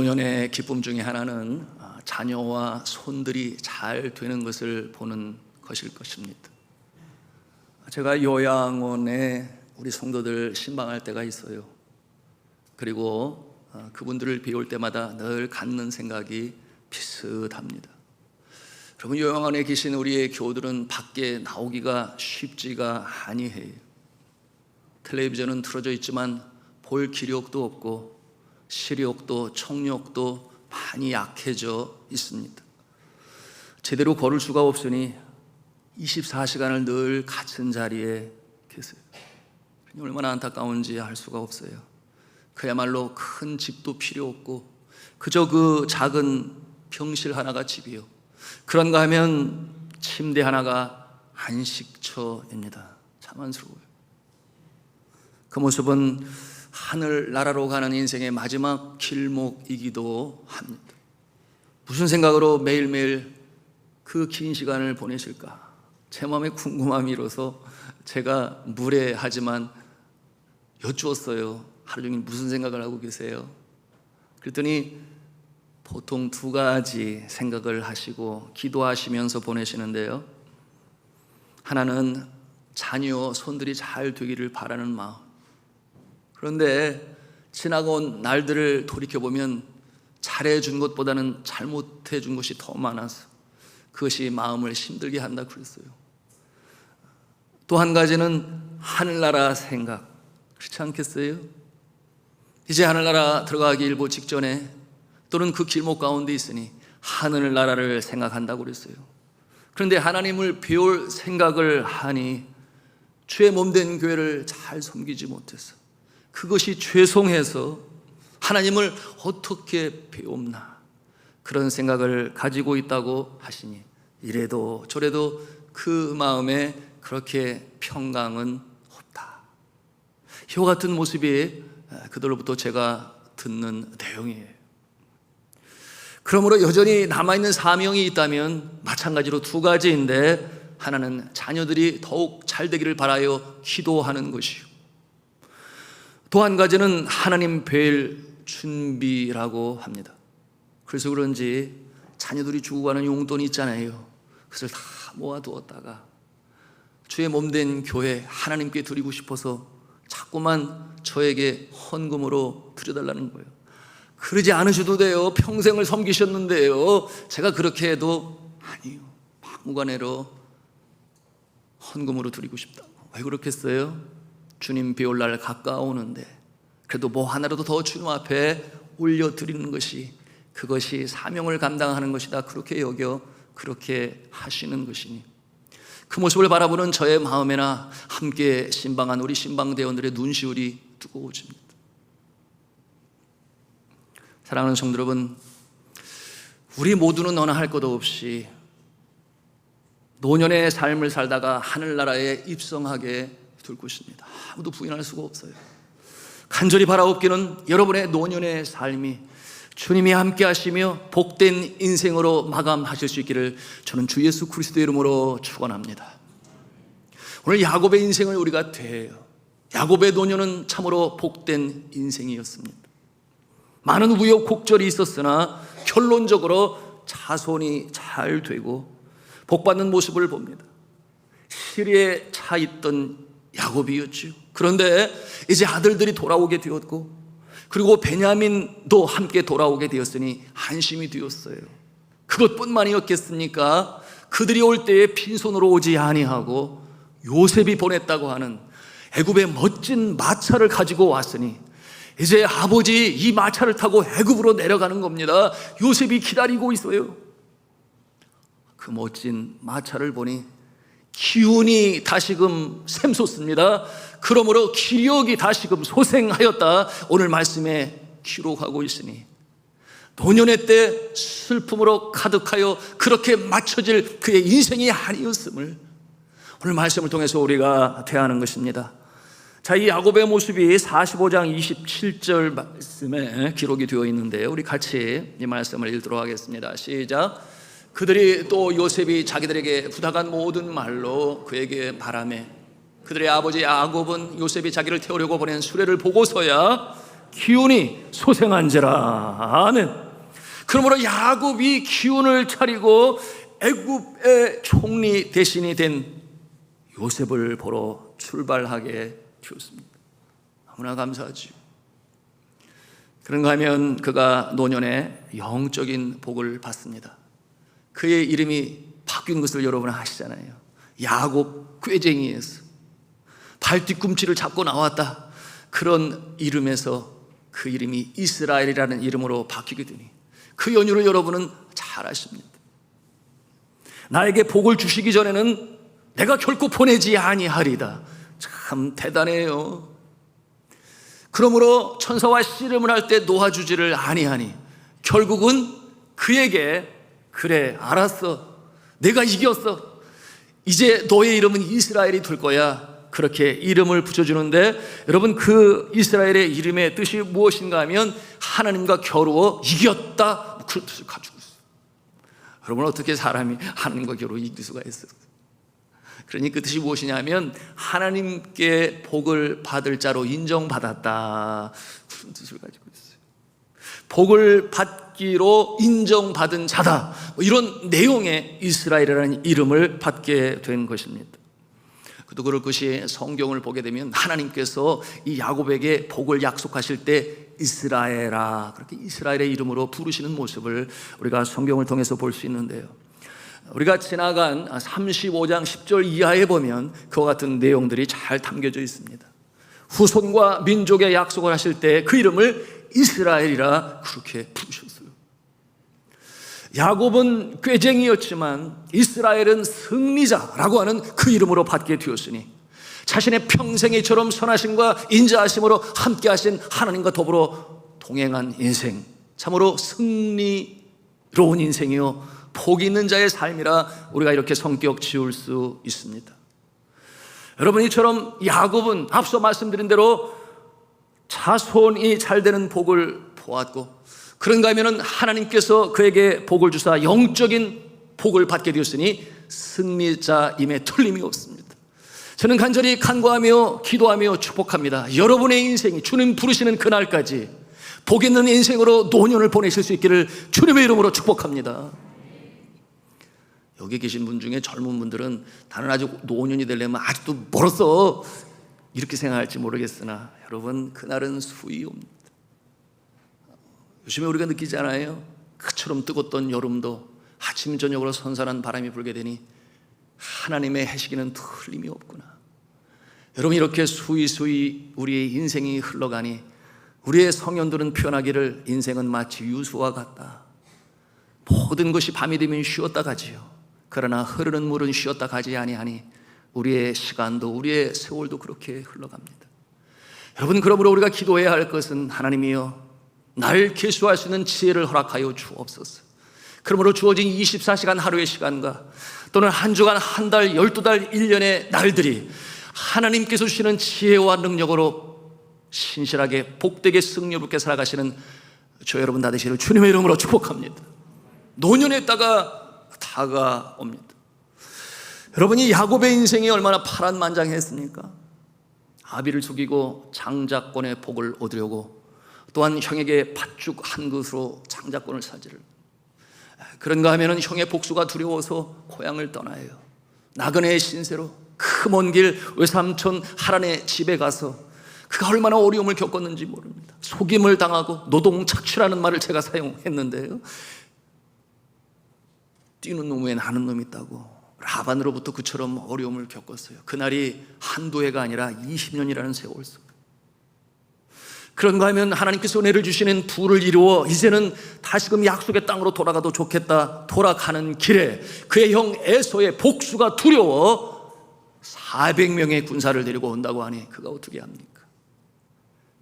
노년의 기쁨 중에 하나는 자녀와 손들이 잘 되는 것을 보는 것일 것입니다. 제가 요양원에 우리 성도들 신방할 때가 있어요. 그리고 그분들을 비울 때마다 늘 갖는 생각이 비슷합니다. 여러분, 요양원에 계신 우리의 교우들은 밖에 나오기가 쉽지가 아니해요. 텔레비전은 틀어져 있지만 볼 기력도 없고 시력도 청력도 많이 약해져 있습니다. 제대로 걸을 수가 없으니 24시간을 늘 갇힌 자리에 계세요. 얼마나 안타까운지 알 수가 없어요. 그야말로 큰 집도 필요 없고 그저 그 작은 병실 하나가 집이요, 그런가 하면 침대 하나가 안식처입니다. 참 안쓰러워요. 그 모습은 하늘나라로 가는 인생의 마지막 길목이기도 합니다. 무슨 생각으로 매일매일 그 긴 시간을 보내실까? 제 마음에 궁금함이 일어서 제가 무례하지만 여쭈었어요. 하루 종일 무슨 생각을 하고 계세요? 그랬더니 보통 두 가지 생각을 하시고 기도하시면서 보내시는데요, 하나는 자녀, 손들이 잘 되기를 바라는 마음. 그런데 지나온 날들을 돌이켜보면 잘해준 것보다는 잘못해준 것이 더 많아서 그것이 마음을 힘들게 한다 그랬어요. 또 한 가지는 하늘나라 생각. 그렇지 않겠어요? 이제 하늘나라 들어가기 일보 직전에 또는 그 길목 가운데 있으니 하늘나라를 생각한다고 그랬어요. 그런데 하나님을 배울 생각을 하니 주의 몸된 교회를 잘 섬기지 못해서 그것이 죄송해서 하나님을 어떻게 배웁나, 그런 생각을 가지고 있다고 하시니 이래도 저래도 그 마음에 그렇게 평강은 없다. 이와 같은 모습이 그들로부터 제가 듣는 내용이에요. 그러므로 여전히 남아있는 사명이 있다면 마찬가지로 두 가지인데, 하나는 자녀들이 더욱 잘 되기를 바라여 기도하는 것이요, 또 한 가지는 하나님 뵐 준비라고 합니다. 그래서 그런지 자녀들이 주고 가는 용돈이 있잖아요. 그것을 다 모아두었다가 주의 몸된 교회 하나님께 드리고 싶어서 자꾸만 저에게 헌금으로 드려달라는 거예요. 그러지 않으셔도 돼요. 평생을 섬기셨는데요. 제가 그렇게 해도 아니요, 막무가내로 헌금으로 드리고 싶다. 왜 그렇겠어요? 주님 배울 날 가까우는데 그래도 뭐 하나라도 더 주님 앞에 올려드리는 것이, 그것이 사명을 감당하는 것이다, 그렇게 여겨 그렇게 하시는 것이니 그 모습을 바라보는 저의 마음에나 함께 신방한 우리 신방대원들의 눈시울이 뜨거워집니다. 사랑하는 성도 여러분, 우리 모두는 너나 할 것 없이 노년의 삶을 살다가 하늘나라에 입성하게 될 것입니다. 아무도 부인할 수가 없어요. 간절히 바라옵기는 여러분의 노년의 삶이 주님이 함께 하시며 복된 인생으로 마감하실 수 있기를 저는 주 예수 그리스도의 이름으로 축원합니다. 오늘 야곱의 인생을 우리가 대해요. 야곱의 노년은 참으로 복된 인생이었습니다. 많은 우여곡절이 있었으나 결론적으로 자손이 잘 되고 복받는 모습을 봅니다. 시리에 차 있던 야곱이었죠. 그런데 이제 아들들이 돌아오게 되었고, 그리고 베냐민도 함께 돌아오게 되었으니 안심이 되었어요. 그것뿐만이었겠습니까? 그들이 올 때에 빈손으로 오지 아니하고 요셉이 보냈다고 하는 애굽의 멋진 마차를 가지고 왔으니 이제 아버지 이 마차를 타고 애굽으로 내려가는 겁니다. 요셉이 기다리고 있어요. 그 멋진 마차를 보니 기운이 다시금 샘솟습니다. 그러므로 기력이 다시금 소생하였다, 오늘 말씀에 기록하고 있으니 노년의 때 슬픔으로 가득하여 그렇게 맞춰질 그의 인생이 아니었음을 오늘 말씀을 통해서 우리가 대하는 것입니다. 자, 이 야곱의 모습이 45장 27절 말씀에 기록이 되어 있는데요, 우리 같이 이 말씀을 읽도록 하겠습니다. 시작. 그들이 또 요셉이 자기들에게 부탁한 모든 말로 그에게 말하매 그들의 아버지 야곱은 요셉이 자기를 태우려고 보낸 수레를 보고서야 기운이 소생한지라. 아멘. 그러므로 야곱이 기운을 차리고 애굽의 총리 대신이 된 요셉을 보러 출발하게 되었습니다. 너무나 감사하지요. 그런가 하면 그가 노년에 영적인 복을 받습니다. 그의 이름이 바뀐 것을 여러분 아시잖아요. 야곱 꾀쟁이에서 발 뒤꿈치를 잡고 나왔다, 그런 이름에서 그 이름이 이스라엘이라는 이름으로 바뀌게 되니 그 연유를 여러분은 잘 아십니다. 나에게 복을 주시기 전에는 내가 결코 보내지 아니하리다. 참 대단해요. 그러므로 천사와 씨름을 할 때 놓아주지를 아니하니 결국은 그에게 그래 알았어, 내가 이겼어, 이제 너의 이름은 이스라엘이 될 거야, 그렇게 이름을 붙여주는데, 여러분 그 이스라엘의 이름의 뜻이 무엇인가 하면 하나님과 겨루어 이겼다, 그런 뜻을 가지고 있어요. 여러분 어떻게 사람이 하나님과 겨루어 이길 수가 있어요? 그러니 그 뜻이 무엇이냐면 하나님께 복을 받을 자로 인정받았다, 그런 뜻을 가지고 있어요. 복을 받기로 인정받은 자다, 이런 내용의 이스라엘이라는 이름을 받게 된 것입니다. 그도 그럴 것이 성경을 보게 되면 하나님께서 이 야곱에게 복을 약속하실 때 이스라엘아, 그렇게 이스라엘의 이름으로 부르시는 모습을 우리가 성경을 통해서 볼 수 있는데요, 우리가 지나간 35장 10절 이하에 보면 그와 같은 내용들이 잘 담겨져 있습니다. 후손과 민족의 약속을 하실 때 그 이름을 이스라엘이라 그렇게 부르셨어요. 야곱은 꾀쟁이였지만 이스라엘은 승리자라고 하는 그 이름으로 받게 되었으니 자신의 평생이처럼 선하심과 인자하심으로 함께 하신 하나님과 더불어 동행한 인생, 참으로 승리로운 인생이요 복 있는 자의 삶이라 우리가 이렇게 성격 지을 수 있습니다. 여러분, 이처럼 야곱은 앞서 말씀드린 대로 자손이 잘 되는 복을 보았고, 그런가 하면 하나님께서 그에게 복을 주사 영적인 복을 받게 되었으니 승리자임에 틀림이 없습니다. 저는 간절히 간구하며 기도하며 축복합니다. 여러분의 인생이 주님 부르시는 그날까지 복 있는 인생으로 노년을 보내실 수 있기를 주님의 이름으로 축복합니다. 여기 계신 분 중에 젊은 분들은 나는 아직 노년이 되려면 아직도 멀었어, 이렇게 생각할지 모르겠으나 여러분, 그날은 수이 옵니다. 요즘에 우리가 느끼지 않아요? 그처럼 뜨겁던 여름도 아침 저녁으로 선선한 바람이 불게 되니 하나님의 해시기는 틀림이 없구나. 여러분, 이렇게 수위수위 우리의 인생이 흘러가니 우리의 성현들은 표현하기를 인생은 마치 유수와 같다. 모든 것이 밤이 되면 쉬었다 가지요. 그러나 흐르는 물은 쉬었다 가지 아니하니 우리의 시간도 우리의 세월도 그렇게 흘러갑니다. 여러분, 그러므로 우리가 기도해야 할 것은 하나님이여 날 계수할 수 있는 지혜를 허락하여 주옵소서. 그러므로 주어진 24시간 하루의 시간과 또는 한 주간, 한 달, 12달, 1년의 날들이 하나님께서 주시는 지혜와 능력으로 신실하게 복되게 승리롭게 살아가시는 저 여러분 다 되시기를 주님의 이름으로 축복합니다. 노년에 다가옵니다. 여러분이 야곱의 인생이 얼마나 파란만장했습니까? 아비를 죽이고 장자권의 복을 얻으려고 또한 형에게 팥죽 한 그릇으로 장자권을 사지를, 그런가 하면 형의 복수가 두려워서 고향을 떠나요. 나그네의 신세로 그 먼 길 외삼촌 하란의 집에 가서 그가 얼마나 어려움을 겪었는지 모릅니다. 속임을 당하고 노동 착취라는 말을 제가 사용했는데요, 뛰는 놈 외에 나는 놈이 있다고 라반으로부터 그처럼 어려움을 겪었어요. 그날이 한두 해가 아니라 20년이라는 세월 속. 그런가 하면 하나님께서 은혜를 주시는 부를 이루어 이제는 다시금 약속의 땅으로 돌아가도 좋겠다 돌아가는 길에 그의 형 에서의 복수가 두려워 400명의 군사를 데리고 온다고 하니 그가 어떻게 합니까?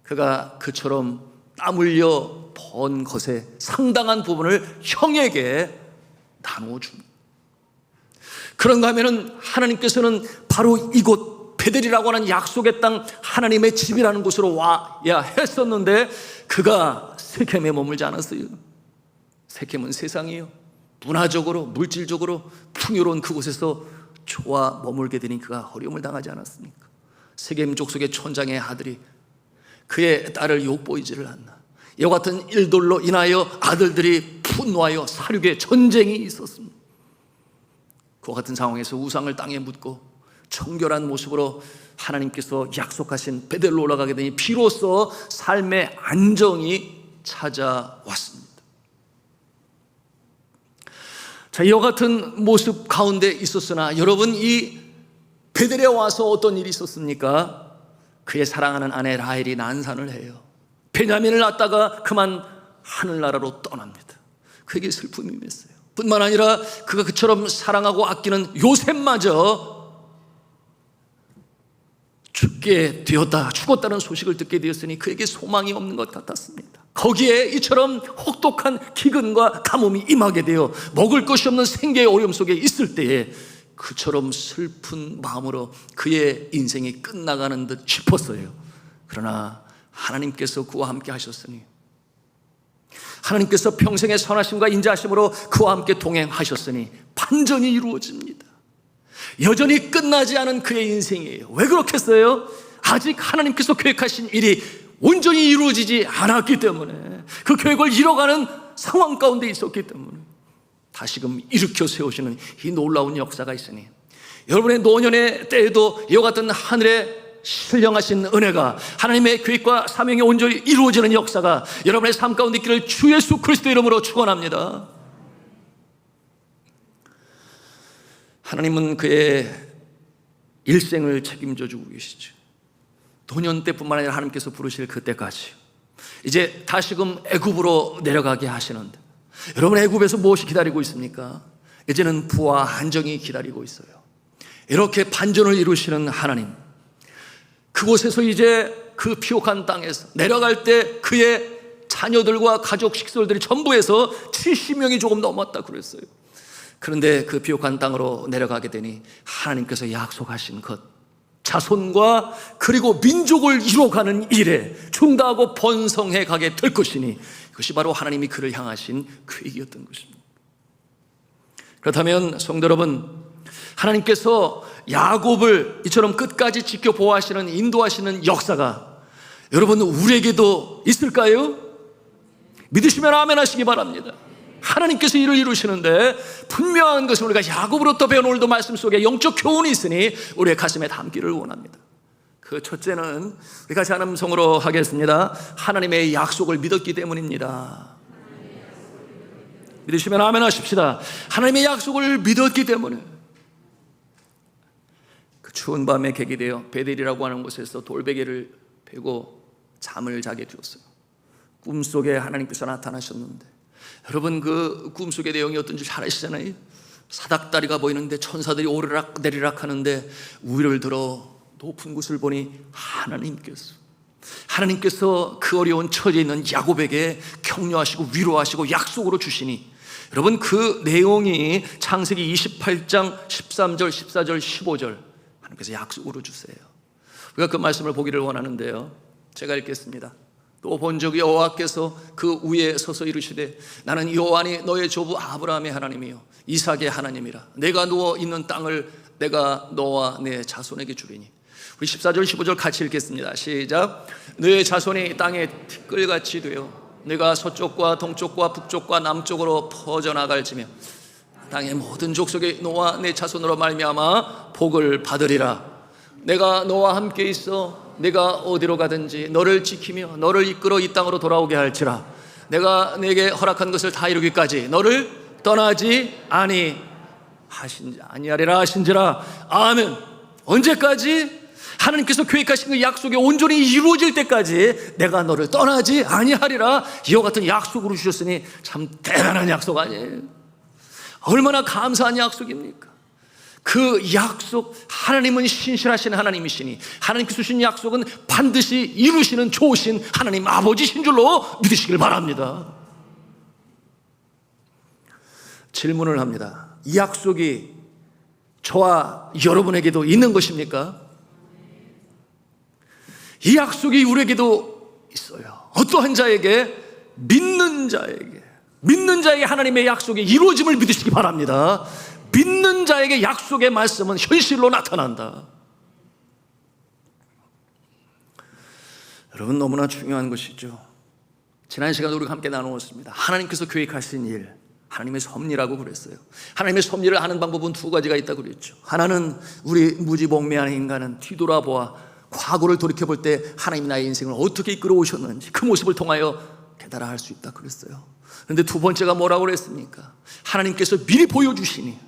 그가 그처럼 땀 흘려 번 것의 상당한 부분을 형에게 나누어 줍니다. 그런가 하면 하나님께서는 바로 이곳 베델이라고 하는 약속의 땅, 하나님의 집이라는 곳으로 와야 했었는데 그가 세겜에 머물지 않았어요. 세겜은 세상이요, 문화적으로 물질적으로 풍요로운 그곳에서 좋아 머물게 되니 그가 어려움을 당하지 않았습니까? 세겜 족속의 촌장의 아들이 그의 딸을 욕보이지를 않나. 이와 같은 일들로 인하여 아들들이 분노하여 사륙의 전쟁이 있었습니다. 그와 같은 상황에서 우상을 땅에 묻고 정결한 모습으로 하나님께서 약속하신 베델로 올라가게 되니 비로소 삶의 안정이 찾아왔습니다. 자, 이와 같은 모습 가운데 있었으나 여러분, 이 베델에 와서 어떤 일이 있었습니까? 그의 사랑하는 아내 라헬이 난산을 해요. 베냐민을 낳다가 그만 하늘나라로 떠납니다. 그에게 슬픔이 임했어요. 뿐만 아니라 그가 그처럼 사랑하고 아끼는 요셉마저 죽었다는 소식을 듣게 되었으니 그에게 소망이 없는 것 같았습니다. 거기에 이처럼 혹독한 기근과 가뭄이 임하게 되어 먹을 것이 없는 생계의 어려움 속에 있을 때에 그처럼 슬픈 마음으로 그의 인생이 끝나가는 듯 싶었어요. 그러나 하나님께서 그와 함께 하셨으니, 하나님께서 평생의 선하심과 인자하심으로 그와 함께 동행하셨으니 반전이 이루어집니다. 여전히 끝나지 않은 그의 인생이에요. 왜 그렇겠어요? 아직 하나님께서 계획하신 일이 온전히 이루어지지 않았기 때문에, 그 계획을 이뤄가는 상황 가운데 있었기 때문에 다시금 일으켜 세우시는 이 놀라운 역사가 있으니, 여러분의 노년의 때에도 이와 같은 하늘의 신령하신 은혜가, 하나님의 계획과 사명이 온전히 이루어지는 역사가 여러분의 삶 가운데 있기를 주 예수 그리스도 이름으로 축원합니다. 하나님은 그의 일생을 책임져 주고 계시죠. 노년 때뿐만 아니라 하나님께서 부르실 그때까지 이제 다시금 애굽으로 내려가게 하시는데, 여러분, 애굽에서 무엇이 기다리고 있습니까? 이제는 부와 안정이 기다리고 있어요. 이렇게 반전을 이루시는 하나님, 그곳에서 이제 그 피옥한 땅에서 내려갈 때 그의 자녀들과 가족 식솔들이 전부 해서 70명이 조금 넘었다 그랬어요. 그런데 그 비옥한 땅으로 내려가게 되니 하나님께서 약속하신 것, 자손과 그리고 민족을 이루어가는 일에 충다하고 번성해 가게 될 것이니, 그것이 바로 하나님이 그를 향하신 계획이었던 것입니다. 그렇다면 성도 여러분, 하나님께서 야곱을 이처럼 끝까지 지켜 보호하시는, 인도하시는 역사가 여러분 우리에게도 있을까요? 믿으시면 아멘 하시기 바랍니다. 하나님께서 일을 이루시는데 분명한 것은 우리가 야곱으로부터 배운 오늘도 말씀 속에 영적 교훈이 있으니 우리의 가슴에 담기를 원합니다. 그 첫째는 우리 같이 한 음성으로 하겠습니다. 하나님의 약속을 믿었기 때문입니다. 믿으시면 아멘 하십시다. 하나님의 약속을 믿었기 때문에 그 추운 밤에 객이 되어 베델이라고 하는 곳에서 돌베개를 베고 잠을 자게 되었어요. 꿈속에 하나님께서 나타나셨는데, 여러분, 그 꿈속의 내용이 어떤지 잘 아시잖아요. 사닥다리가 보이는데 천사들이 오르락 내리락 하는데 위를 들어 높은 곳을 보니 하나님께서 그 어려운 처지에 있는 야곱에게 격려하시고 위로하시고 약속으로 주시니, 여러분, 그 내용이 창세기 28장 13절 14절 15절 하나님께서 약속으로 주세요. 우리가 그 말씀을 보기를 원하는데요, 제가 읽겠습니다. 또 본적 여호와께서 그 위에 서서 이르시되, 나는 여호와니 너의 조부 아브라함의 하나님이요 이삭의 하나님이라. 내가 누워 있는 땅을 내가 너와 내 자손에게 주리니. 우리 14절 15절 같이 읽겠습니다. 시작. 너의 자손이 땅에 티끌같이 되어 내가 서쪽과 동쪽과 북쪽과 남쪽으로 퍼져나갈지며 땅의 모든 족속이 너와 내 자손으로 말미암아 복을 받으리라. 내가 너와 함께 있어 내가 어디로 가든지 너를 지키며 너를 이끌어 이 땅으로 돌아오게 할지라. 내가 내게 허락한 것을 다 이루기까지 너를 떠나지 아니하리라 하신지라. 아멘. 언제까지? 하나님께서 계획하신 그 약속이 온전히 이루어질 때까지 내가 너를 떠나지 아니하리라. 이와 같은 약속으로 주셨으니 참 대단한 약속 아니에요? 얼마나 감사한 약속입니까? 그 약속, 하나님은 신실하신 하나님이시니 하나님께서 주신 약속은 반드시 이루시는 좋으신 하나님 아버지신 줄로 믿으시길 바랍니다. 질문을 합니다. 이 약속이 저와 여러분에게도 있는 것입니까? 이 약속이 우리에게도 있어요. 어떠한 자에게? 믿는 자에게 하나님의 약속이 이루어짐을 믿으시기 바랍니다. 믿는 자에게 약속의 말씀은 현실로 나타난다. 여러분, 너무나 중요한 것이죠. 지난 시간에 우리가 함께 나누었습니다. 하나님께서 계획하신 일, 하나님의 섭리라고 그랬어요. 하나님의 섭리를 하는 방법은 두 가지가 있다고 그랬죠. 하나는 우리 무지몽매한 인간은 뒤돌아보아 과거를 돌이켜볼 때 하나님이 나의 인생을 어떻게 이끌어 오셨는지 그 모습을 통하여 깨달아 할 수 있다 그랬어요. 그런데 두 번째가 뭐라고 그랬습니까? 하나님께서 미리 보여주시니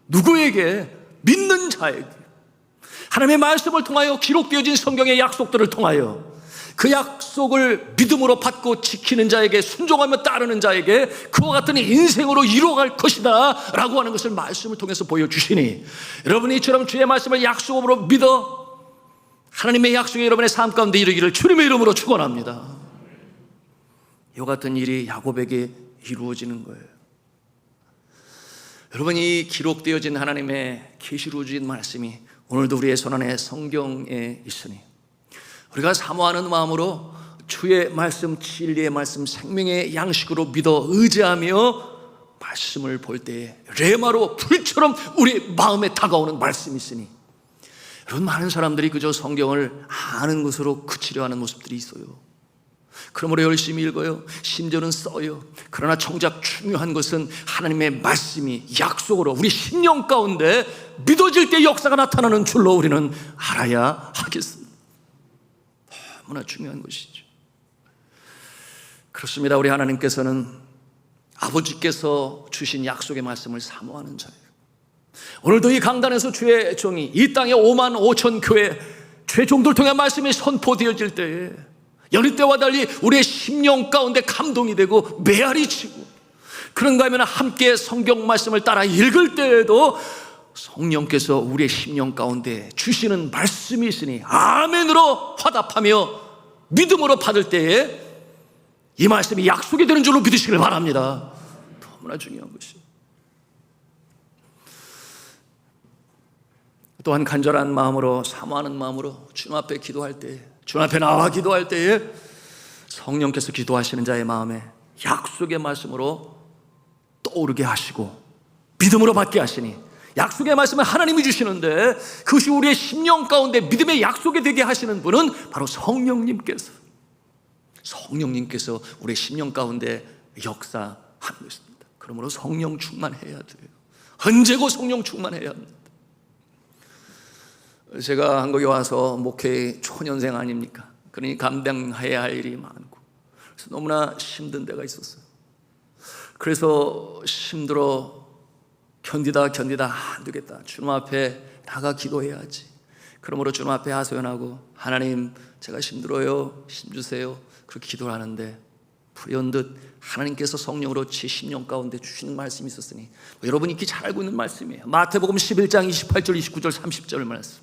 누구에게? 믿는 자에게. 하나님의 말씀을 통하여 기록되어진 성경의 약속들을 통하여 그 약속을 믿음으로 받고 지키는 자에게, 순종하며 따르는 자에게 그와 같은 인생으로 이루어갈 것이다 라고 하는 것을 말씀을 통해서 보여주시니, 여러분이 이처럼 주의 말씀을 약속으로 믿어 하나님의 약속이 여러분의 삶 가운데 이루기를 주님의 이름으로 축원합니다. 이와 같은 일이 야곱에게 이루어지는 거예요. 여러분이 기록되어진 하나님의 계시로 주신 말씀이 오늘도 우리의 손안에 성경에 있으니 우리가 사모하는 마음으로 주의 말씀, 진리의 말씀, 생명의 양식으로 믿어 의지하며 말씀을 볼 때에 레마로 불처럼 우리 마음에 다가오는 말씀이 있으니, 여러분, 많은 사람들이 그저 성경을 아는 것으로 그치려 하는 모습들이 있어요. 그러므로 열심히 읽어요. 심지어는 써요. 그러나 정작 중요한 것은 하나님의 말씀이 약속으로 우리 심령 가운데 믿어질 때 역사가 나타나는 줄로 우리는 알아야 하겠습니다. 너무나 중요한 것이죠. 그렇습니다. 우리 하나님께서는 아버지께서 주신 약속의 말씀을 사모하는 자예요. 오늘도 이 강단에서 주의 종이 이 땅의 5만 5천 교회 최종들 통해 말씀이 선포되어질 때에 여느 때와 달리 우리의 심령 가운데 감동이 되고 메아리 치고, 그런가 하면 함께 성경 말씀을 따라 읽을 때에도 성령께서 우리의 심령 가운데 주시는 말씀이 있으니 아멘으로 화답하며 믿음으로 받을 때에 이 말씀이 약속이 되는 줄로 믿으시길 바랍니다. 너무나 중요한 것이에요. 또한 간절한 마음으로, 사모하는 마음으로 주님 앞에 기도할 때에, 주님 앞에 나와 기도할 때에 성령께서 기도하시는 자의 마음에 약속의 말씀으로 떠오르게 하시고 믿음으로 받게 하시니, 약속의 말씀은 하나님이 주시는데 그것이 우리의 심령 가운데 믿음의 약속이 되게 하시는 분은 바로 성령님께서 우리의 심령 가운데 역사하는 것입니다. 그러므로 성령 충만해야 돼요. 언제고 성령 충만해야 합니다. 제가 한국에 와서 목회 초년생 아닙니까? 그러니 감당해야 할 일이 많고, 그래서 너무나 힘든 데가 있었어요. 그래서 힘들어 견디다 안 되겠다. 주님 앞에 나가 기도해야지. 그러므로 주님 앞에 하소연하고, 하나님, 제가 힘들어요, 힘주세요, 그렇게 기도를 하는데 불현듯 하나님께서 성령으로 제 심령 가운데 주시는 말씀이 있었으니, 여러분이 익히 잘 알고 있는 말씀이에요. 마태복음 11장 28절, 29절, 30절 말씀.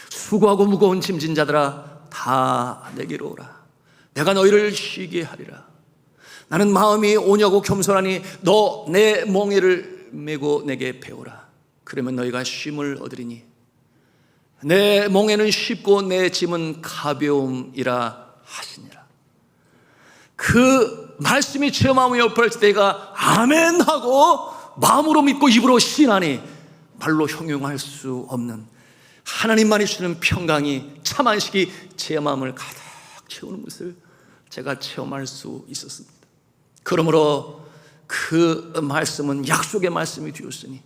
수고하고 무거운 짐진 자들아 다 내게로 오라. 내가 너희를 쉬게 하리라. 나는 마음이 오냐고 겸손하니 너 내 멍에를 메고 내게 배우라. 그러면 너희가 쉼을 얻으리니 내 멍에는 쉽고 내 짐은 가벼움이라 하시니라. 그 말씀이 제 마음에 엎어질 때가 아멘 하고 마음으로 믿고 입으로 시인하니 말로 형용할 수 없는 하나님만이 주는 평강이, 참 안식이 제 마음을 가득 채우는 것을 제가 체험할 수 있었습니다. 그러므로 그 말씀은 약속의 말씀이 되었으니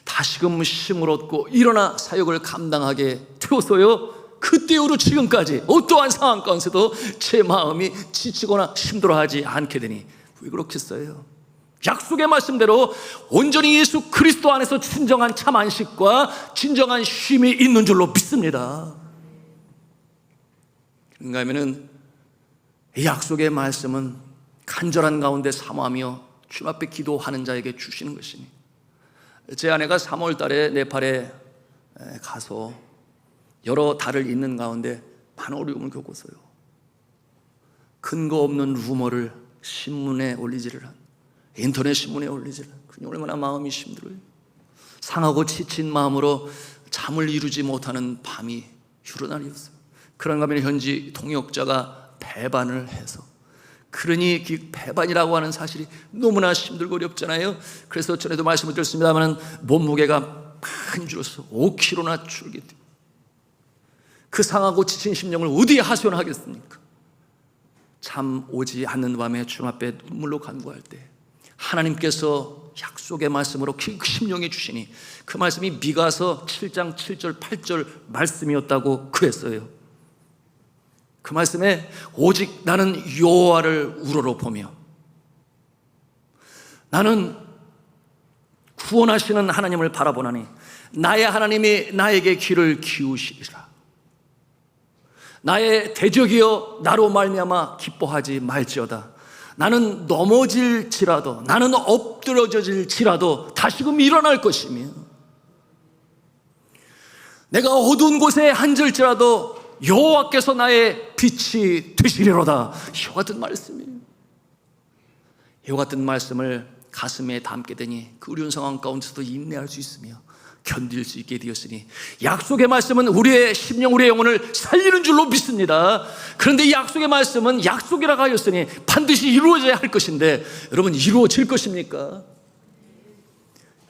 다시금 힘을 얻고 일어나 사역을 감당하게 되어서요, 그때 이후로 지금까지 어떠한 상황 가운데서도 제 마음이 지치거나 힘들어하지 않게 되니, 왜 그렇겠어요? 약속의 말씀대로 온전히 예수 그리스도 안에서 진정한 참 안식과 진정한 쉼이 있는 줄로 믿습니다. 그런가 하면은 이 약속의 말씀은 간절한 가운데 사모하며 주님 앞에 기도하는 자에게 주시는 것이니, 제 아내가 3월 달에 네팔에 가서 여러 달을 있는 가운데 많은 어려움을 겪었어요. 근거 없는 루머를 신문에 올리지를 한, 인터넷 신문에 올리지를 한, 그냥 얼마나 마음이 힘들어요. 상하고 지친 마음으로 잠을 이루지 못하는 밤이 여러 날이었어요. 그런가 하면 현지 통역자가 배반을 해서, 그러니 그 배반이라고 하는 사실이 너무나 힘들고 어렵잖아요. 그래서 전에도 말씀을 드렸습니다만 몸무게가 많이 줄어서 5kg나 줄게 돼요. 그 상하고 지친 심령을 어디에 하소연하겠습니까? 잠 오지 않는 밤에 주님 앞에 눈물로 간구할 때 하나님께서 약속의 말씀으로 심령해 주시니 그 말씀이 미가서 7장 7절 8절 말씀이었다고 그랬어요. 그 말씀에 오직 나는 여호와를 우러러보며, 나는 구원하시는 하나님을 바라보나니 나의 하나님이 나에게 귀를 기우시리라. 나의 대적이여 나로 말미암아 기뻐하지 말지어다. 나는 넘어질지라도, 나는 엎드러질지라도 다시금 일어날 것이며, 내가 어두운 곳에 앉을지라도 여호와께서 나의 빛이 되시리로다. 이와 같은 말씀이에요. 이와 같은 말씀을 가슴에 담게 되니 그 어려운 상황 가운데서도 인내할 수 있으며 견딜 수 있게 되었으니, 약속의 말씀은 우리의 심령, 우리의 영혼을 살리는 줄로 믿습니다. 그런데 이 약속의 말씀은 약속이라고 하였으니 반드시 이루어져야 할 것인데, 여러분 이루어질 것입니까?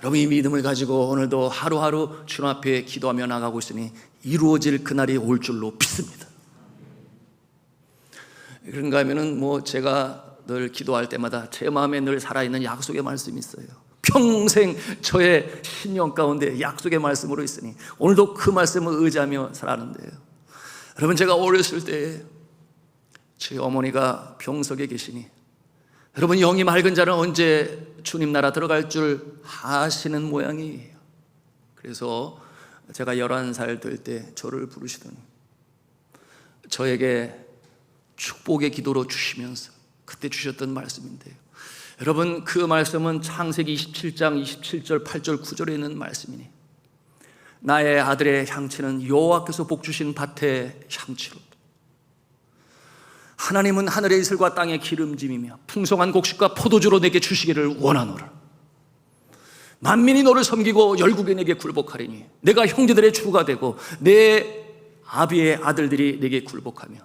여러분 이 믿음을 가지고 오늘도 하루하루 주님 앞에 기도하며 나가고 있으니 이루어질 그날이 올 줄로 믿습니다. 그런가 하면은 제가 늘 기도할 때마다 제 마음에 늘 살아있는 약속의 말씀이 있어요. 평생 저의 신령 가운데 약속의 말씀으로 있으니 오늘도 그 말씀을 의지하며 살았는데요. 여러분 제가 어렸을 때 제 어머니가 병석에 계시니, 여러분 영이 맑은 자는 언제 주님 나라 들어갈 줄 아시는 모양이에요. 그래서 제가 11살 될 때 저를 부르시더니 저에게 축복의 기도로 주시면서 그때 주셨던 말씀인데요. 여러분 그 말씀은 창세기 27장 27절 8절 9절에 있는 말씀이니, 나의 아들의 향치는 여호와께서 복주신 밭의 향치로, 하나님은 하늘의 이슬과 땅의 기름짐이며 풍성한 곡식과 포도주로 내게 주시기를 원하노라. 만민이 너를 섬기고 열국이 내게 굴복하리니 내가 형제들의 주가 되고 내 아비의 아들들이 내게 굴복하며,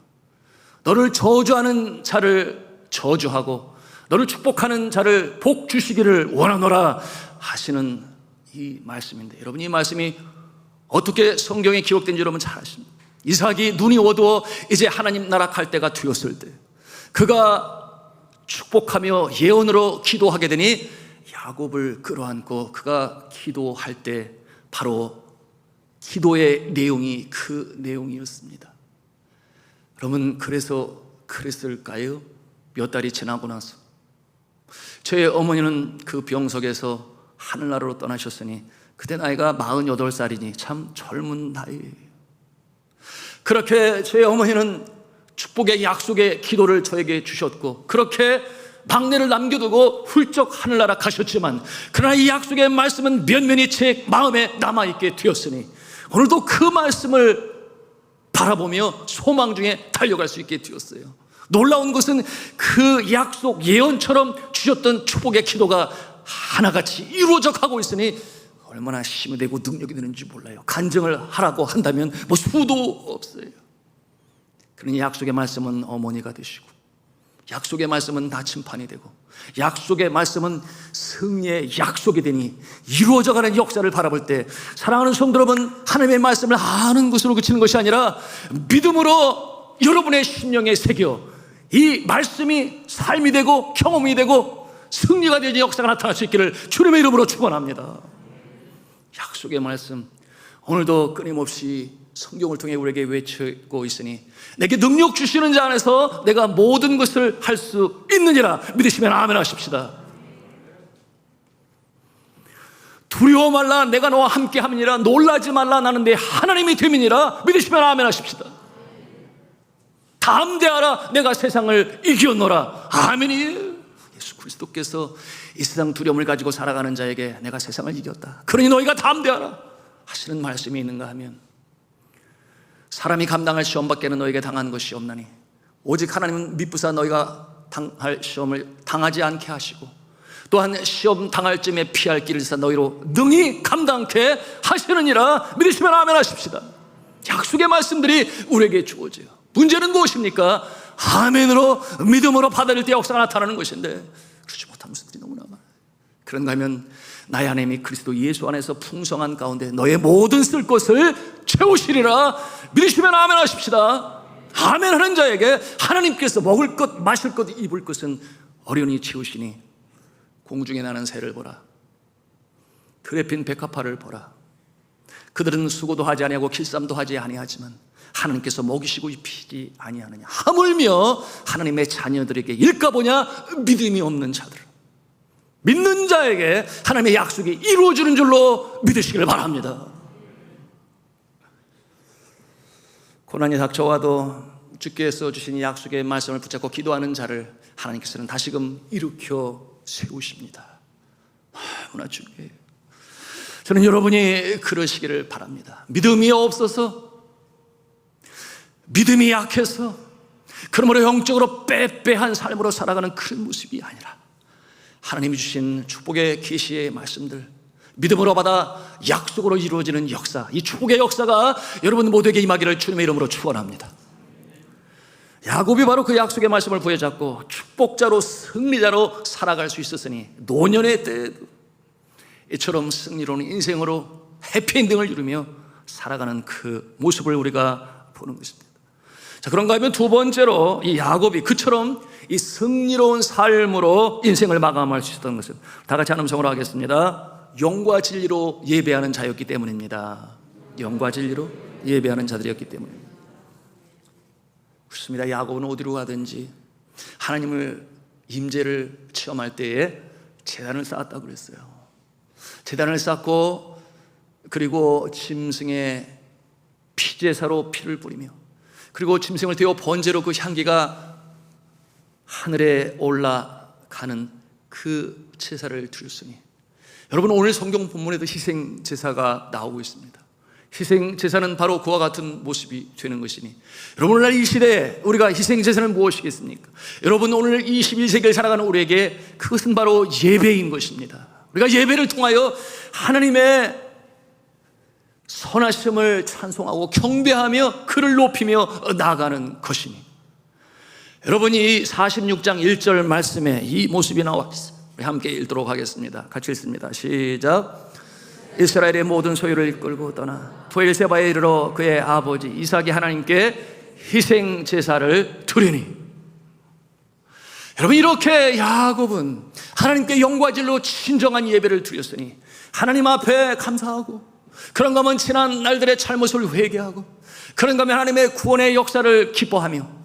너를 저주하는 자를 저주하고 너를 축복하는 자를 복 주시기를 원하노라 하시는 이 말씀인데, 여러분 이 말씀이 어떻게 성경에 기록된지 여러분 잘 아십니다. 이삭이 눈이 어두워 이제 하나님 나라 갈 때가 되었을 때 그가 축복하며 예언으로 기도하게 되니 야곱을 끌어안고 그가 기도할 때 바로 기도의 내용이 그 내용이었습니다. 여러분 그래서 그랬을까요? 몇 달이 지나고 나서 제 어머니는 그 병석에서 하늘나라로 떠나셨으니 그때 나이가 48살이니 참 젊은 나이예요. 그렇게 제 어머니는 축복의 약속의 기도를 저에게 주셨고, 그렇게 막내를 남겨두고 훌쩍 하늘나라 가셨지만, 그러나 이 약속의 말씀은 면면히 제 마음에 남아있게 되었으니 오늘도 그 말씀을 바라보며 소망 중에 달려갈 수 있게 되었어요. 놀라운 것은 그 약속 예언처럼 주셨던 축복의 기도가 하나같이 이루어져 가고 있으니 얼마나 힘이 되고 능력이 되는지 몰라요. 간증을 하라고 한다면 수도 없어요. 그러니 약속의 말씀은 어머니가 되시고, 약속의 말씀은 나침판이 되고, 약속의 말씀은 승리의 약속이 되니 이루어져가는 역사를 바라볼 때, 사랑하는 성도 여러분, 하나님의 말씀을 아는 것으로 그치는 것이 아니라 믿음으로 여러분의 심령에 새겨 이 말씀이 삶이 되고 경험이 되고 승리가 되는 역사가 나타날 수 있기를 주님의 이름으로 축원합니다. 약속의 말씀, 오늘도 끊임없이 성경을 통해 우리에게 외치고 있으니 내게 능력 주시는 자 안에서 내가 모든 것을 할 수 있느니라 믿으시면 아멘 하십시다. 두려워 말라, 내가 너와 함께 함이니라. 놀라지 말라, 나는 내 하나님이 됨이니라 믿으시면 아멘 하십시다. 담대하라, 내가 세상을 이겼노라. 아멘이에요. 예수 그리스도께서 이 세상 두려움을 가지고 살아가는 자에게 내가 세상을 이겼다, 그러니 너희가 담대하라 하시는 말씀이 있는가 하면, 사람이 감당할 시험밖에는 너에게 당한 것이 없나니 오직 하나님은 미쁘사 너희가 당할 시험을 당하지 않게 하시고, 또한 시험 당할 쯤에 피할 길을 사 너희로 능히 감당케 하시느니라 믿으시면 아멘 하십시다. 약속의 말씀들이 우리에게 주어져요. 문제는 무엇입니까? 아멘으로 믿음으로 받아들일 때 역사가 나타나는 것인데 그렇지 못한 것들이 너무나 많아요. 그런가 하면 나의 하나님이 그리스도 예수 안에서 풍성한 가운데 너의 모든 쓸 것을 채우시리라 믿으시면 아멘 하십시다. 아멘 하는 자에게 하나님께서 먹을 것, 마실 것, 입을 것은 어련히 채우시니 공중에 나는 새를 보라, 들에 핀 백합화를 보라. 그들은 수고도 하지 아니하고 길쌈도 하지 아니하지만 하나님께서 먹이시고 입히지 아니하느냐. 하물며 하나님의 자녀들에게 일까보냐 믿음이 없는 자들. 믿는 자에게 하나님의 약속이 이루어지는 줄로 믿으시기를 바랍니다. 고난이 닥쳐와도 주께서 주신 약속의 말씀을 붙잡고 기도하는 자를 하나님께서는 다시금 일으켜 세우십니다. 너무나 중요해요. 저는 여러분이 그러시기를 바랍니다. 믿음이 없어서, 믿음이 약해서, 그러므로 영적으로 빼빼한 삶으로 살아가는 그런 모습이 아니라 하나님이 주신 축복의 계시의 말씀들, 믿음으로 받아 약속으로 이루어지는 역사, 이 축복의 역사가 여러분 모두에게 임하기를 주님의 이름으로 축원합니다. 야곱이 바로 그 약속의 말씀을 부여잡고 축복자로, 승리자로 살아갈 수 있었으니 노년의 때에도 이처럼 승리로운 인생으로 해피엔딩을 이루며 살아가는 그 모습을 우리가 보는 것입니다. 자, 그런가 하면 두 번째로 이 야곱이 그처럼 이 승리로운 삶으로 인생을 마감할 수 있었던 것은, 다 같이 한 음성으로 하겠습니다. 영과 진리로 예배하는 자였기 때문입니다. 영과 진리로 예배하는 자들이었기 때문입니다. 그렇습니다. 야곱은 어디로 가든지 하나님을 임재를 체험할 때에 제단을 쌓았다고 그랬어요. 제단을 쌓고 그리고 짐승의 피제사로 피를 뿌리며 그리고 짐승을 데워 번제로 그 향기가 하늘에 올라가는 그 제사를 드렸으니, 여러분 오늘 성경 본문에도 희생제사가 나오고 있습니다. 희생제사는 바로 그와 같은 모습이 되는 것이니, 여러분 오늘날 이 시대에 우리가 희생제사는 무엇이겠습니까? 여러분 오늘 21세기를 살아가는 우리에게 그것은 바로 예배인 것입니다. 우리가 예배를 통하여 하나님의 선하심을 찬송하고 경배하며 그를 높이며 나아가는 것이니, 여러분이 46장 1절 말씀에 이 모습이 나와 있습니다. 우리 함께 읽도록 하겠습니다. 같이 읽습니다. 시작. 이스라엘의 모든 소유를 이끌고 떠나 브엘세바에 이르러 그의 아버지 이삭이 하나님께 희생 제사를 드리니. 여러분, 이렇게 야곱은 하나님께 영과 진리로 진정한 예배를 드렸으니 하나님 앞에 감사하고, 그런가 하면 지난 날들의 잘못을 회개하고, 그런가 하면 하나님의 구원의 역사를 기뻐하며,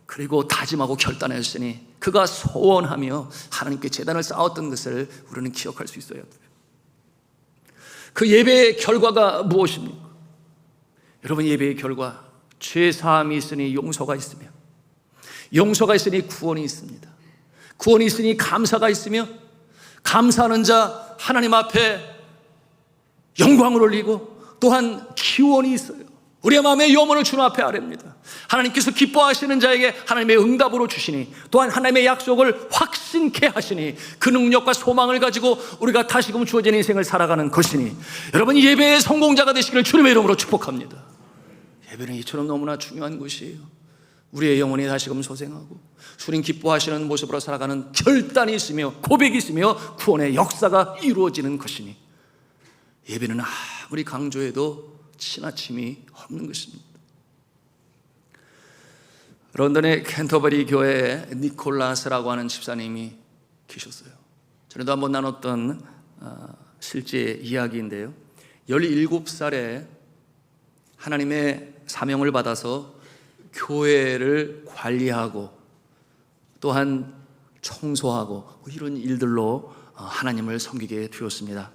그리고 다짐하고 결단했으니 그가 소원하며 하나님께 제단을 쌓았던 것을 우리는 기억할 수 있어야 돼요. 그 예배의 결과가 무엇입니까? 여러분, 예배의 결과, 죄사함이 있으니 용서가 있으며, 용서가 있으니 구원이 있습니다. 구원이 있으니 감사가 있으며, 감사하는 자 하나님 앞에 영광을 올리고, 또한 기원이 있어요. 우리의 마음의 염원을 주님 앞에 아뢰입니다. 하나님께서 기뻐하시는 자에게 하나님의 응답으로 주시니, 또한 하나님의 약속을 확신케 하시니, 그 능력과 소망을 가지고 우리가 다시금 주어진 인생을 살아가는 것이니, 여러분 예배의 성공자가 되시기를 주님의 이름으로 축복합니다. 예배는 이처럼 너무나 중요한 것이에요. 우리의 영혼이 다시금 소생하고 주님 기뻐하시는 모습으로 살아가는 결단이 있으며 고백이 있으며 구원의 역사가 이루어지는 것이니, 예배는 아무리 강조해도 지나침이 없는 것입니다. 런던의 캔터버리 교회에 니콜라스라고 하는 집사님이 계셨어요. 전에도 한번 나눴던 실제 이야기인데요, 17살에 하나님의 사명을 받아서 교회를 관리하고 또한 청소하고 이런 일들로 하나님을 섬기게 되었습니다.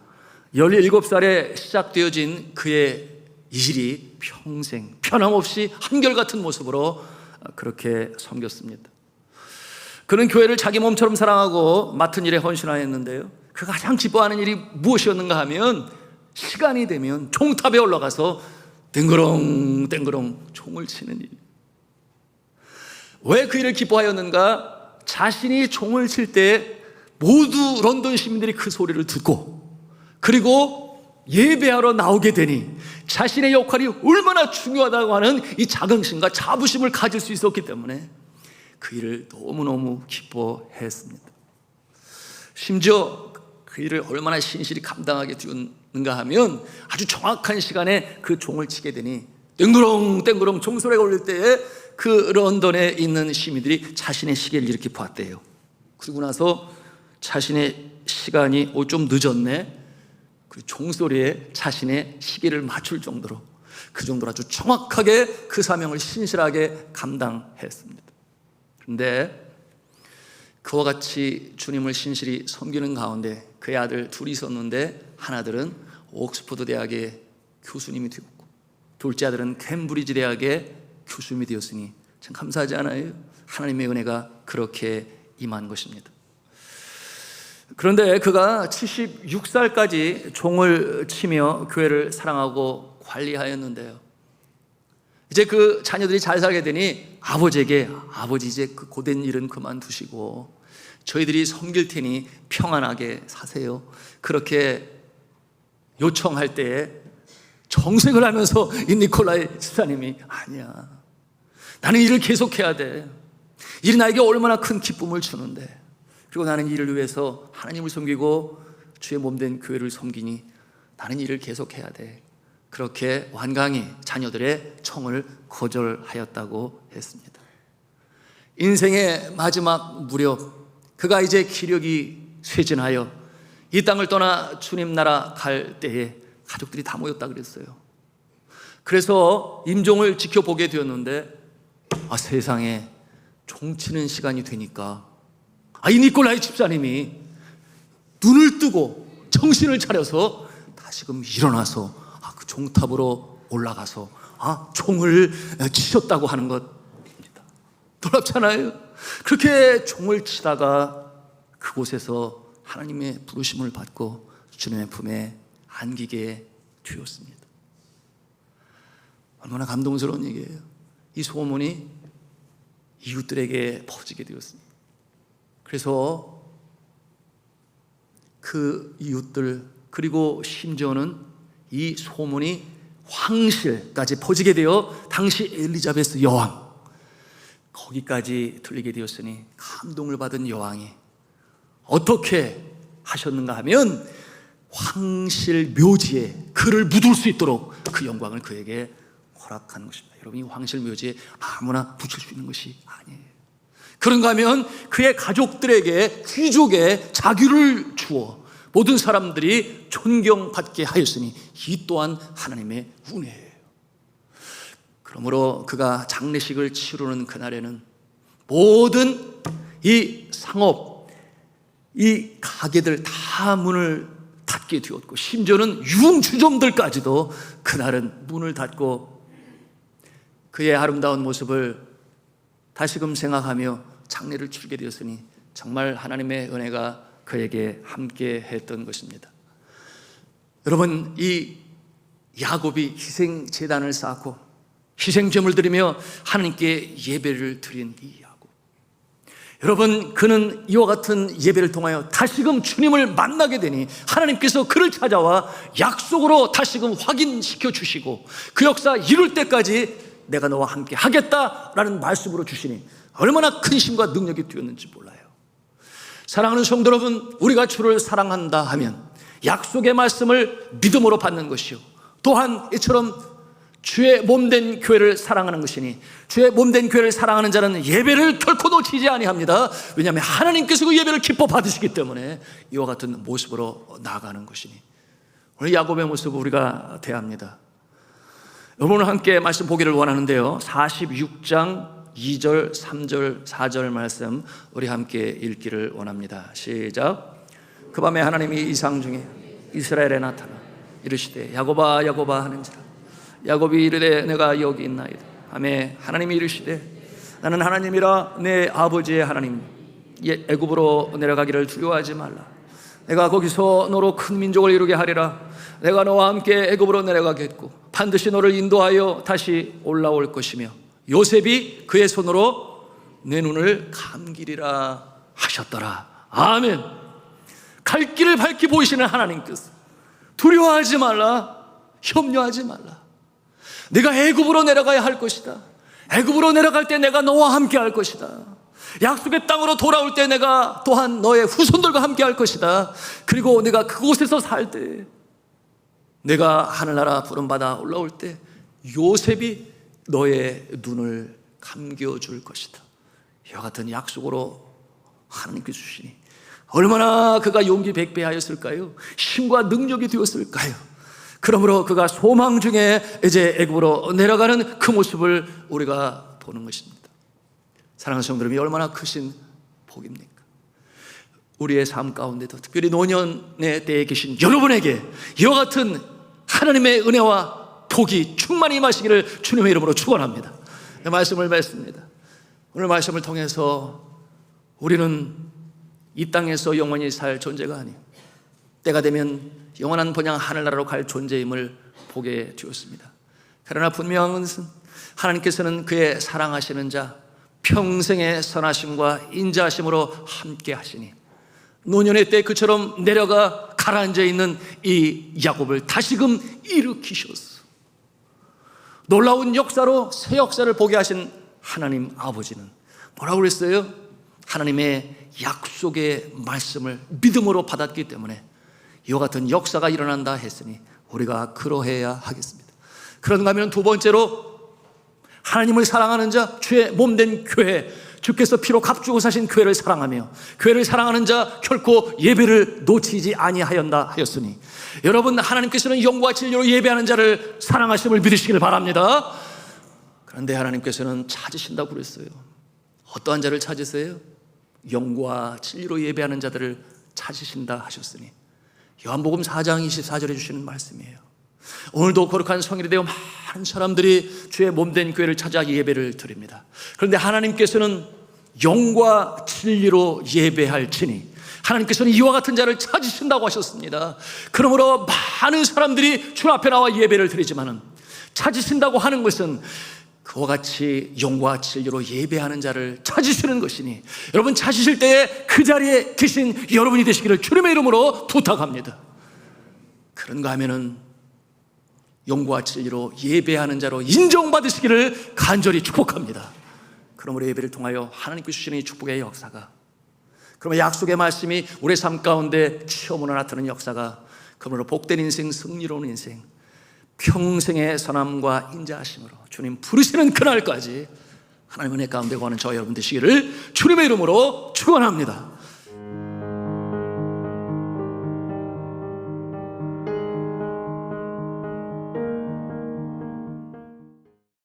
17살에 시작되어진 그의 일이 평생 변함없이 한결같은 모습으로 그렇게 섬겼습니다. 그는 교회를 자기 몸처럼 사랑하고 맡은 일에 헌신하였는데요, 그가 가장 기뻐하는 일이 무엇이었는가 하면 시간이 되면 종탑에 올라가서 땡그렁 땡그렁 종을 치는 일. 왜 그 일을 기뻐하였는가? 자신이 종을 칠 때 모두 런던 시민들이 그 소리를 듣고 그리고 예배하러 나오게 되니 자신의 역할이 얼마나 중요하다고 하는 이 자긍심과 자부심을 가질 수 있었기 때문에 그 일을 너무너무 기뻐했습니다. 심지어 그 일을 얼마나 신실히 감당하게 되었는가 하면 아주 정확한 시간에 그 종을 치게 되니 땡그렁 땡그렁 종소리가 울릴 때에 그 런던에 있는 시민들이 자신의 시계를 이렇게 봤대요. 그리고 나서 자신의 시간이 좀 늦었네, 그 종소리에 자신의 시계를 맞출 정도로, 그 정도로 아주 정확하게 그 사명을 신실하게 감당했습니다. 그런데 그와 같이 주님을 신실히 섬기는 가운데 그의 아들 둘이 있었는데, 하나들은 옥스퍼드 대학의 교수님이 되었고, 둘째 아들은 캠브리지 대학의 교수님이 되었으니 참 감사하지 않아요? 하나님의 은혜가 그렇게 임한 것입니다. 그런데 그가 76살까지 종을 치며 교회를 사랑하고 관리하였는데요, 이제 그 자녀들이 잘 살게 되니 아버지에게, 아버지 이제 그 고된 일은 그만두시고 저희들이 섬길 테니 평안하게 사세요, 그렇게 요청할 때에 정색을 하면서 이 니콜라이 집사님이, 아니야, 나는 일을 계속해야 돼. 일이 나에게 얼마나 큰 기쁨을 주는데, 그리고 나는 일을 위해서 하나님을 섬기고 주의 몸된 교회를 섬기니 나는 일을 계속해야 돼. 그렇게 완강히 자녀들의 청을 거절하였다고 했습니다. 인생의 마지막 무렵, 그가 이제 기력이 쇠진하여 이 땅을 떠나 주님 나라 갈 때에 가족들이 다 모였다 그랬어요. 그래서 임종을 지켜보게 되었는데, 세상에 종치는 시간이 되니까 이 니콜라이 집사님이 눈을 뜨고 정신을 차려서 다시금 일어나서 그 종탑으로 올라가서 종을 치셨다고 하는 것입니다. 놀랍잖아요. 그렇게 종을 치다가 그곳에서 하나님의 부르심을 받고 주님의 품에 안기게 되었습니다. 얼마나 감동스러운 얘기예요. 이 소문이 이웃들에게 퍼지게 되었습니다. 그래서 그 이웃들, 그리고 심지어는 이 소문이 황실까지 퍼지게 되어 당시 엘리자베스 여왕, 거기까지 들리게 되었으니 감동을 받은 여왕이 어떻게 하셨는가 하면 황실 묘지에 그를 묻을 수 있도록 그 영광을 그에게 허락한 것입니다. 여러분, 이 황실 묘지에 아무나 붙일 수 있는 것이 아니에요. 그런가 하면 그의 가족들에게 귀족의 자규를 주어 모든 사람들이 존경받게 하였으니 이 또한 하나님의 은혜예요. 그러므로 그가 장례식을 치르는 그날에는 모든 이 상업, 이 가게들 다 문을 닫게 되었고, 심지어는 유흥주점들까지도 그날은 문을 닫고 그의 아름다운 모습을 다시금 생각하며 장례를 치르게 되었으니 정말 하나님의 은혜가 그에게 함께 했던 것입니다. 여러분, 이 야곱이 희생제단을 쌓고 희생제물 드리며 하나님께 예배를 드린 이 야곱, 여러분, 그는 이와 같은 예배를 통하여 다시금 주님을 만나게 되니 하나님께서 그를 찾아와 약속으로 다시금 확인시켜 주시고 그 역사 이룰 때까지 내가 너와 함께 하겠다라는 말씀으로 주시니 얼마나 큰 힘과 능력이 되었는지 몰라요. 사랑하는 성도 여러분, 우리가 주를 사랑한다 하면 약속의 말씀을 믿음으로 받는 것이요, 또한 이처럼 주의 몸된 교회를 사랑하는 것이니, 주의 몸된 교회를 사랑하는 자는 예배를 결코 놓치지 아니합니다. 왜냐하면 하나님께서 그 예배를 기뻐 받으시기 때문에 이와 같은 모습으로 나아가는 것이니, 오늘 야곱의 모습을 우리가 대합니다. 여러분, 함께 말씀 보기를 원하는데요, 46장 2절, 3절, 4절 말씀 우리 함께 읽기를 원합니다. 시작. 그 밤에 하나님이 이상 중에 이스라엘에 나타나 이르시되 야곱아 야곱아 하는지라. 야곱이 이르되 내가 여기 있나이다. 하매 하나님이 이르시되 나는 하나님이라 내 아버지의 하나님, 애굽으로 내려가기를 두려워하지 말라. 내가 거기서 너로 큰 민족을 이루게 하리라. 내가 너와 함께 애굽으로 내려가겠고 반드시 너를 인도하여 다시 올라올 것이며 요셉이 그의 손으로 내 눈을 감기리라 하셨더라. 아멘. 갈 길을 밝히 보이시는 하나님께서 두려워하지 말라, 염려하지 말라. 네가 애굽으로 내려가야 할 것이다. 애굽으로 내려갈 때 내가 너와 함께 할 것이다. 약속의 땅으로 돌아올 때 내가 또한 너의 후손들과 함께 할 것이다. 그리고 내가 그곳에서 살 때, 내가 하늘나라 부름받아 올라올 때 요셉이 너의 눈을 감겨줄 것이다. 이와 같은 약속으로 하나님께서 주시니 얼마나 그가 용기 백배하였을까요? 힘과 능력이 되었을까요? 그러므로 그가 소망 중에 이제 애굽으로 내려가는 그 모습을 우리가 보는 것입니다. 사랑하는 성도 여러분, 얼마나 크신 복입니까? 우리의 삶 가운데도 특별히 노년의 때에 계신 여러분에게 이와 같은 하나님의 은혜와 복이 충만히 임하시기를 주님의 이름으로 축원합니다. 말씀을 맺습니다. 오늘 말씀을 통해서 우리는 이 땅에서 영원히 살 존재가 아니에요. 때가 되면 영원한 본향 하늘나라로 갈 존재임을 보게 되었습니다. 그러나 분명한 것은 하나님께서는 그의 사랑하시는 자 평생의 선하심과 인자하심으로 함께 하시니 노년의 때 그처럼 내려가 가라앉아 있는 이 야곱을 다시금 일으키셨어. 놀라운 역사로 새 역사를 보게 하신 하나님 아버지는 뭐라고 그랬어요? 하나님의 약속의 말씀을 믿음으로 받았기 때문에 이와 같은 역사가 일어난다 했으니 우리가 그러해야 하겠습니다. 그런가 하면 두 번째로 하나님을 사랑하는 자, 주의 몸된 교회, 주께서 피로 값주고 사신 교회를 사랑하며 교회를 사랑하는 자 결코 예배를 놓치지 아니하였다 하였으니 여러분, 하나님께서는 영과 진리로 예배하는 자를 사랑하심을 믿으시길 바랍니다. 그런데 하나님께서는 찾으신다고 그랬어요. 어떠한 자를 찾으세요? 영과 진리로 예배하는 자들을 찾으신다 하셨으니 요한복음 4장 24절에 주시는 말씀이에요. 오늘도 거룩한 성일이 되어 많은 사람들이 주의 몸된 교회를 찾아 예배를 드립니다. 그런데 하나님께서는 영과 진리로 예배할지니 하나님께서는 이와 같은 자를 찾으신다고 하셨습니다. 그러므로 많은 사람들이 주 앞에 나와 예배를 드리지만은 찾으신다고 하는 것은 그와 같이 영과 진리로 예배하는 자를 찾으시는 것이니 여러분, 찾으실 때에 그 자리에 계신 여러분이 되시기를 주님의 이름으로 부탁합니다. 그런가 하면은 영과 진리로 예배하는 자로 인정받으시기를 간절히 축복합니다. 그러므로 예배를 통하여 하나님께서 주시는 이 축복의 역사가, 그러면 약속의 말씀이 우리의 삶 가운데 체험으로 나타나는 역사가, 그러므로 복된 인생, 승리로운 인생, 평생의 선함과 인자하심으로 주님 부르시는 그날까지 하나님의 은혜 가운데 거하는 저와 여러분 되시기를 주님의 이름으로 축원합니다.